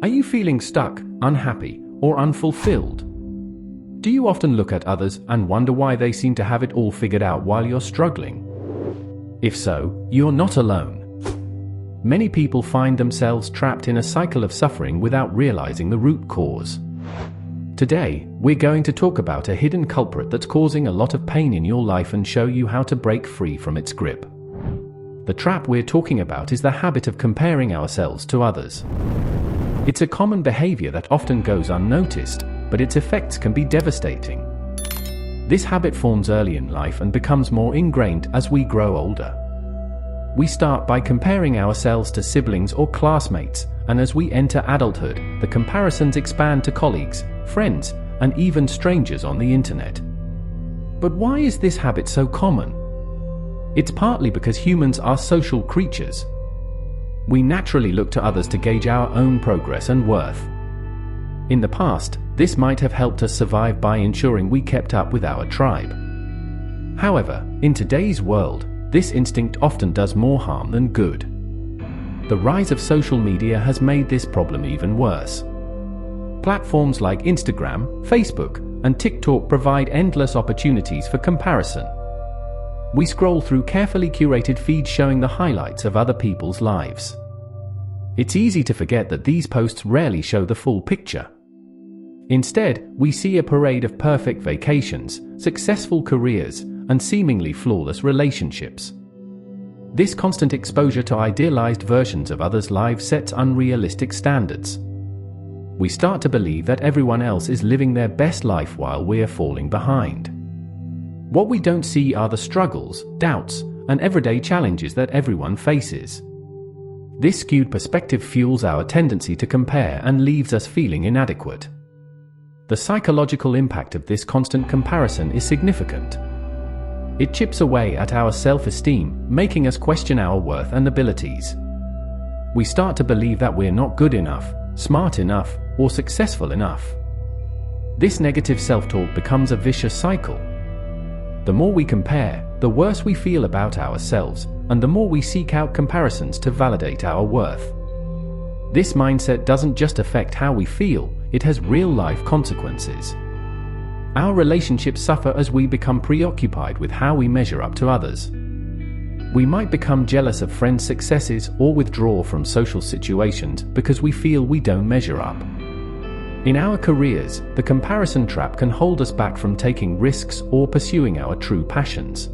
Are you feeling stuck, unhappy, or unfulfilled? Do you often look at others and wonder why they seem to have it all figured out while you're struggling? If so, you're not alone. Many people find themselves trapped in a cycle of suffering without realizing the root cause. Today, we're going to talk about a hidden culprit that's causing a lot of pain in your life and show you how to break free from its grip. The trap we're talking about is the habit of comparing ourselves to others. It's a common behavior that often goes unnoticed, but its effects can be devastating. This habit forms early in life and becomes more ingrained as we grow older. We start by comparing ourselves to siblings or classmates, and as we enter adulthood, the comparisons expand to colleagues, friends, and even strangers on the internet. But why is this habit so common? It's partly because humans are social creatures. We naturally look to others to gauge our own progress and worth. In the past, this might have helped us survive by ensuring we kept up with our tribe. However, in today's world, this instinct often does more harm than good. The rise of social media has made this problem even worse. Platforms like Instagram, Facebook, and TikTok provide endless opportunities for comparison. We scroll through carefully curated feeds showing the highlights of other people's lives. It's easy to forget that these posts rarely show the full picture. Instead, we see a parade of perfect vacations, successful careers, and seemingly flawless relationships. This constant exposure to idealized versions of others' lives sets unrealistic standards. We start to believe that everyone else is living their best life while we're falling behind. What we don't see are the struggles, doubts, and everyday challenges that everyone faces. This skewed perspective fuels our tendency to compare and leaves us feeling inadequate. The psychological impact of this constant comparison is significant. It chips away at our self-esteem, making us question our worth and abilities. We start to believe that we're not good enough, smart enough, or successful enough. This negative self-talk becomes a vicious cycle. The more we compare, the worse we feel about ourselves, and the more we seek out comparisons to validate our worth. This mindset doesn't just affect how we feel, it has real-life consequences. Our relationships suffer as we become preoccupied with how we measure up to others. We might become jealous of friends' successes or withdraw from social situations because we feel we don't measure up. In our careers, the comparison trap can hold us back from taking risks or pursuing our true passions.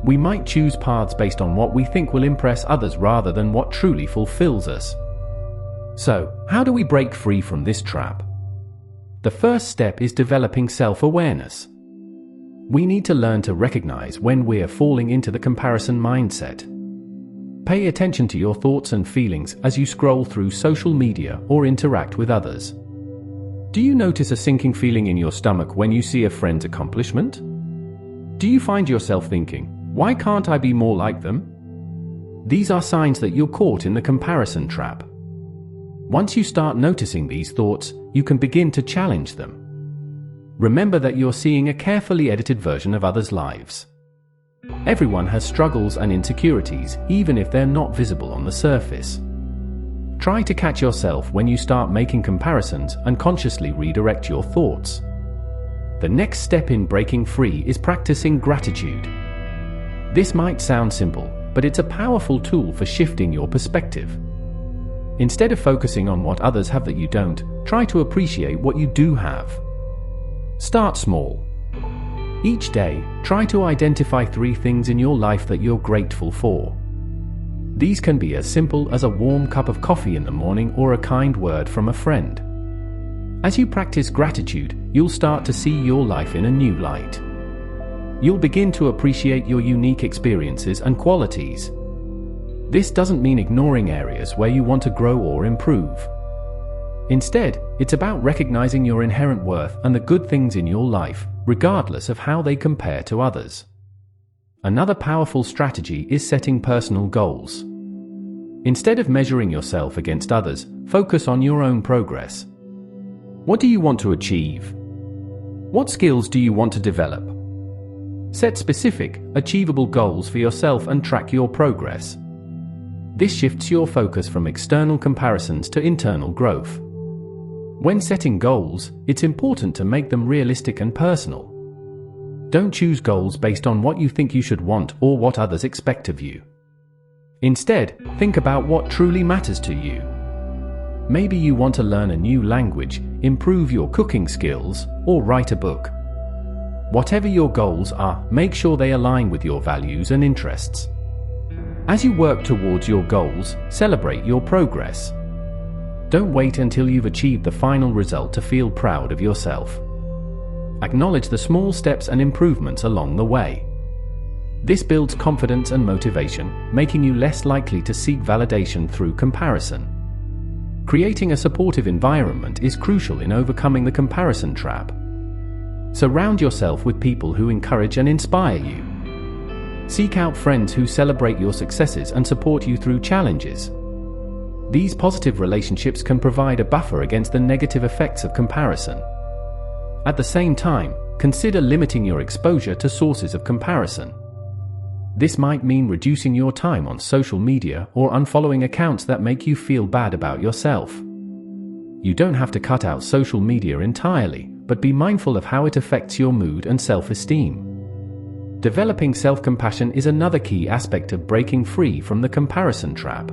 We might choose paths based on what we think will impress others rather than what truly fulfills us. So, how do we break free from this trap? The first step is developing self-awareness. We need to learn to recognize when we're falling into the comparison mindset. Pay attention to your thoughts and feelings as you scroll through social media or interact with others. Do you notice a sinking feeling in your stomach when you see a friend's accomplishment? Do you find yourself thinking, "Why can't I be more like them?" These are signs that you're caught in the comparison trap. Once you start noticing these thoughts, you can begin to challenge them. Remember that you're seeing a carefully edited version of others' lives. Everyone has struggles and insecurities, even if they're not visible on the surface. Try to catch yourself when you start making comparisons and consciously redirect your thoughts. The next step in breaking free is practicing gratitude. This might sound simple, but it's a powerful tool for shifting your perspective. Instead of focusing on what others have that you don't, try to appreciate what you do have. Start small. Each day, try to identify 3 things in your life that you're grateful for. These can be as simple as a warm cup of coffee in the morning or a kind word from a friend. As you practice gratitude, you'll start to see your life in a new light. You'll begin to appreciate your unique experiences and qualities. This doesn't mean ignoring areas where you want to grow or improve. Instead, it's about recognizing your inherent worth and the good things in your life, regardless of how they compare to others. Another powerful strategy is setting personal goals. Instead of measuring yourself against others, focus on your own progress. What do you want to achieve? What skills do you want to develop? Set specific, achievable goals for yourself and track your progress. This shifts your focus from external comparisons to internal growth. When setting goals, it's important to make them realistic and personal. Don't choose goals based on what you think you should want or what others expect of you. Instead, think about what truly matters to you. Maybe you want to learn a new language, improve your cooking skills, or write a book. Whatever your goals are, make sure they align with your values and interests. As you work towards your goals, celebrate your progress. Don't wait until you've achieved the final result to feel proud of yourself. Acknowledge the small steps and improvements along the way. This builds confidence and motivation, making you less likely to seek validation through comparison. Creating a supportive environment is crucial in overcoming the comparison trap. Surround yourself with people who encourage and inspire you. Seek out friends who celebrate your successes and support you through challenges. These positive relationships can provide a buffer against the negative effects of comparison. At the same time, consider limiting your exposure to sources of comparison. This might mean reducing your time on social media or unfollowing accounts that make you feel bad about yourself. You don't have to cut out social media entirely, but be mindful of how it affects your mood and self-esteem. Developing self-compassion is another key aspect of breaking free from the comparison trap.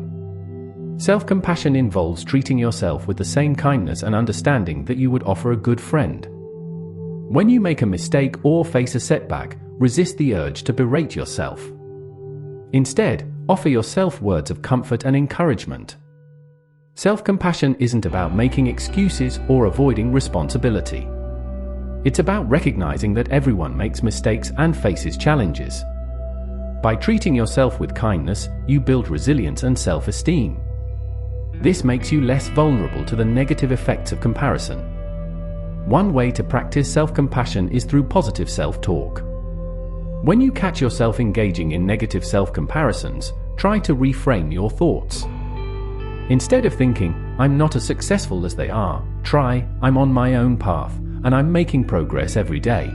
Self-compassion involves treating yourself with the same kindness and understanding that you would offer a good friend. When you make a mistake or face a setback, resist the urge to berate yourself. Instead, offer yourself words of comfort and encouragement. Self-compassion isn't about making excuses or avoiding responsibility. It's about recognizing that everyone makes mistakes and faces challenges. By treating yourself with kindness, you build resilience and self-esteem. This makes you less vulnerable to the negative effects of comparison. One way to practice self-compassion is through positive self-talk. When you catch yourself engaging in negative self-comparisons, try to reframe your thoughts. Instead of thinking, "I'm not as successful as they are," try, "I'm on my own path, and I'm making progress every day."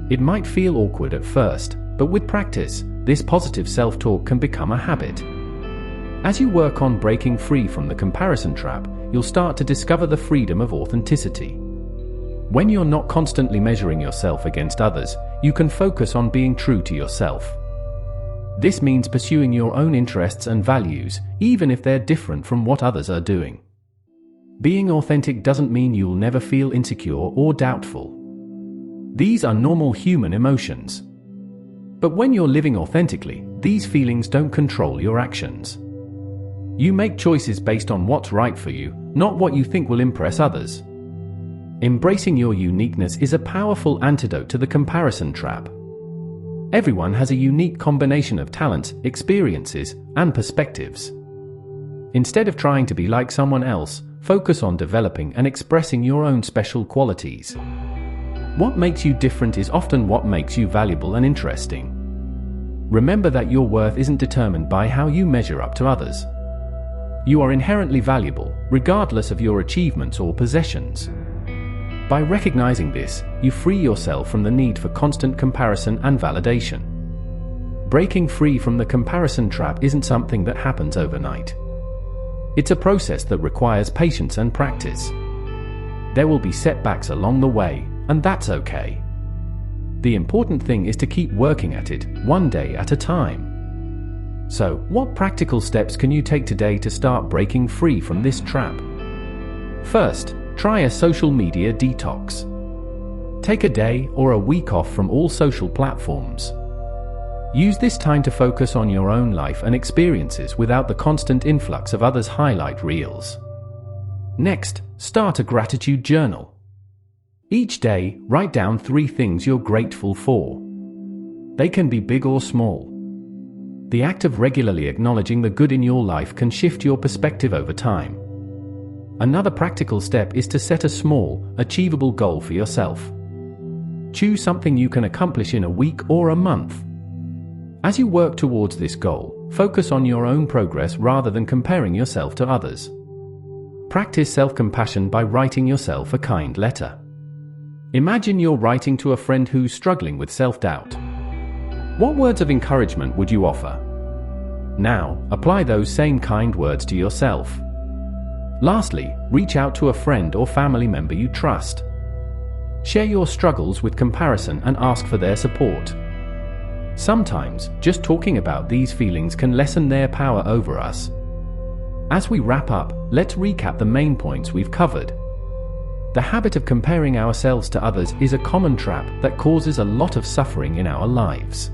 It might feel awkward at first, but with practice, this positive self-talk can become a habit. As you work on breaking free from the comparison trap, you'll start to discover the freedom of authenticity. When you're not constantly measuring yourself against others, you can focus on being true to yourself. This means pursuing your own interests and values, even if they're different from what others are doing. Being authentic doesn't mean you'll never feel insecure or doubtful. These are normal human emotions. But when you're living authentically, these feelings don't control your actions. You make choices based on what's right for you, not what you think will impress others. Embracing your uniqueness is a powerful antidote to the comparison trap. Everyone has a unique combination of talents, experiences, and perspectives. Instead of trying to be like someone else, focus on developing and expressing your own special qualities. What makes you different is often what makes you valuable and interesting. Remember that your worth isn't determined by how you measure up to others. You are inherently valuable, regardless of your achievements or possessions. By recognizing this, you free yourself from the need for constant comparison and validation. Breaking free from the comparison trap isn't something that happens overnight. It's a process that requires patience and practice. There will be setbacks along the way, and that's okay. The important thing is to keep working at it, one day at a time. So, what practical steps can you take today to start breaking free from this trap? First, try a social media detox. Take a day or a week off from all social platforms. Use this time to focus on your own life and experiences without the constant influx of others' highlight reels. Next, start a gratitude journal. Each day, write down 3 things you're grateful for. They can be big or small. The act of regularly acknowledging the good in your life can shift your perspective over time. Another practical step is to set a small, achievable goal for yourself. Choose something you can accomplish in a week or a month. As you work towards this goal, focus on your own progress rather than comparing yourself to others. Practice self-compassion by writing yourself a kind letter. Imagine you're writing to a friend who's struggling with self-doubt. What words of encouragement would you offer? Now, apply those same kind words to yourself. Lastly, reach out to a friend or family member you trust. Share your struggles with comparison and ask for their support. Sometimes, just talking about these feelings can lessen their power over us. As we wrap up, let's recap the main points we've covered. The habit of comparing ourselves to others is a common trap that causes a lot of suffering in our lives.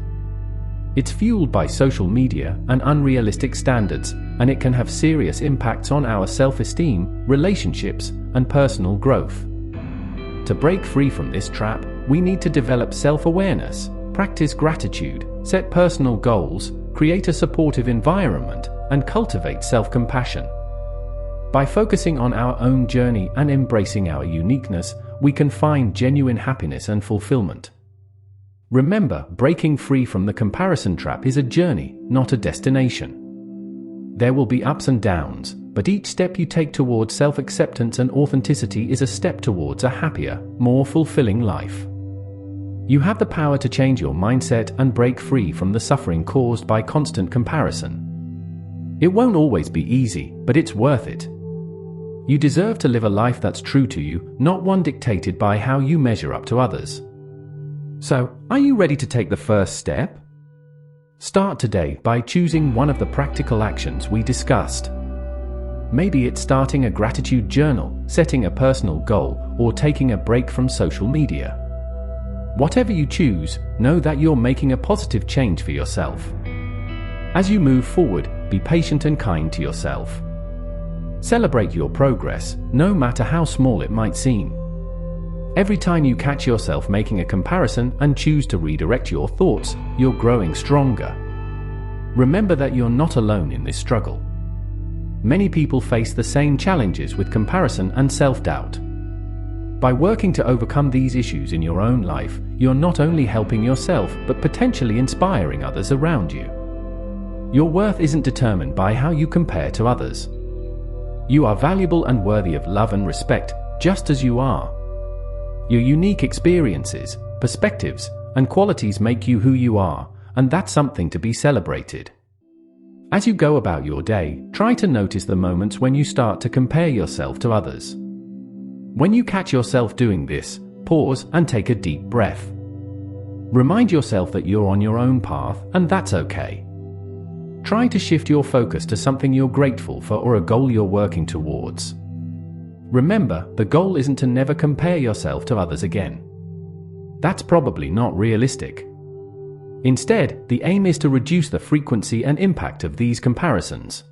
It's fueled by social media and unrealistic standards, and it can have serious impacts on our self-esteem, relationships, and personal growth. To break free from this trap, we need to develop self-awareness, practice gratitude, set personal goals, create a supportive environment, and cultivate self-compassion. By focusing on our own journey and embracing our uniqueness, we can find genuine happiness and fulfillment. Remember, breaking free from the comparison trap is a journey, not a destination. There will be ups and downs, but each step you take towards self-acceptance and authenticity is a step towards a happier, more fulfilling life. You have the power to change your mindset and break free from the suffering caused by constant comparison. It won't always be easy, but it's worth it. You deserve to live a life that's true to you, not one dictated by how you measure up to others. So, are you ready to take the first step? Start today by choosing one of the practical actions we discussed. Maybe it's starting a gratitude journal, setting a personal goal, or taking a break from social media. Whatever you choose, know that you're making a positive change for yourself. As you move forward, be patient and kind to yourself. Celebrate your progress, no matter how small it might seem. Every time you catch yourself making a comparison and choose to redirect your thoughts, you're growing stronger. Remember that you're not alone in this struggle. Many people face the same challenges with comparison and self-doubt. By working to overcome these issues in your own life, you're not only helping yourself but potentially inspiring others around you. Your worth isn't determined by how you compare to others. You are valuable and worthy of love and respect, just as you are. Your unique experiences, perspectives, and qualities make you who you are, and that's something to be celebrated. As you go about your day, try to notice the moments when you start to compare yourself to others. When you catch yourself doing this, pause and take a deep breath. Remind yourself that you're on your own path, and that's okay. Try to shift your focus to something you're grateful for or a goal you're working towards. Remember, the goal isn't to never compare yourself to others again. That's probably not realistic. Instead, the aim is to reduce the frequency and impact of these comparisons.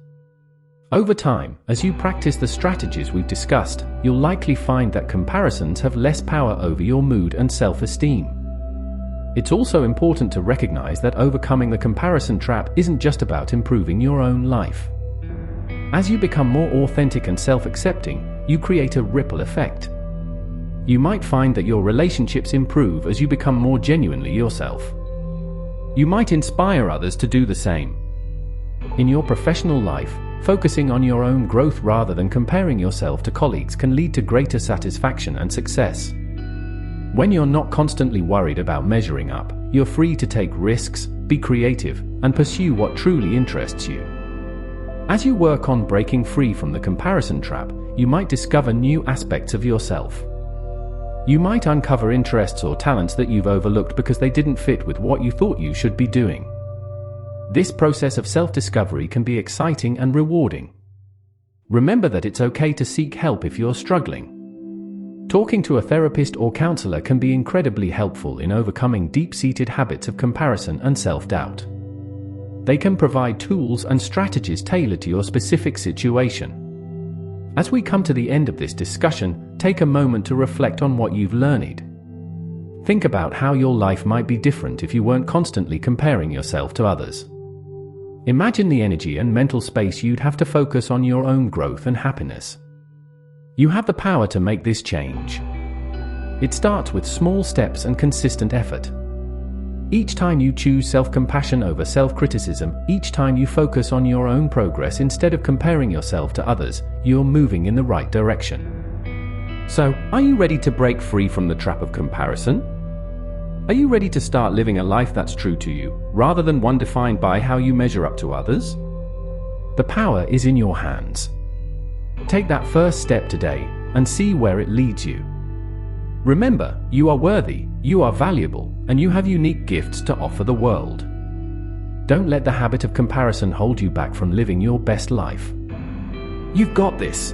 Over time, as you practice the strategies we've discussed, you'll likely find that comparisons have less power over your mood and self-esteem. It's also important to recognize that overcoming the comparison trap isn't just about improving your own life. As you become more authentic and self-accepting, you create a ripple effect. You might find that your relationships improve as you become more genuinely yourself. You might inspire others to do the same. In your professional life, focusing on your own growth rather than comparing yourself to colleagues can lead to greater satisfaction and success. When you're not constantly worried about measuring up, you're free to take risks, be creative, and pursue what truly interests you. As you work on breaking free from the comparison trap, you might discover new aspects of yourself. You might uncover interests or talents that you've overlooked because they didn't fit with what you thought you should be doing. This process of self-discovery can be exciting and rewarding. Remember that it's okay to seek help if you're struggling. Talking to a therapist or counselor can be incredibly helpful in overcoming deep-seated habits of comparison and self-doubt. They can provide tools and strategies tailored to your specific situation. As we come to the end of this discussion, take a moment to reflect on what you've learned. Think about how your life might be different if you weren't constantly comparing yourself to others. Imagine the energy and mental space you'd have to focus on your own growth and happiness. You have the power to make this change. It starts with small steps and consistent effort. Each time you choose self-compassion over self-criticism, each time you focus on your own progress instead of comparing yourself to others, you're moving in the right direction. So, are you ready to break free from the trap of comparison? Are you ready to start living a life that's true to you, rather than one defined by how you measure up to others? The power is in your hands. Take that first step today and see where it leads you. Remember, you are worthy, you are valuable, and you have unique gifts to offer the world. Don't let the habit of comparison hold you back from living your best life. You've got this.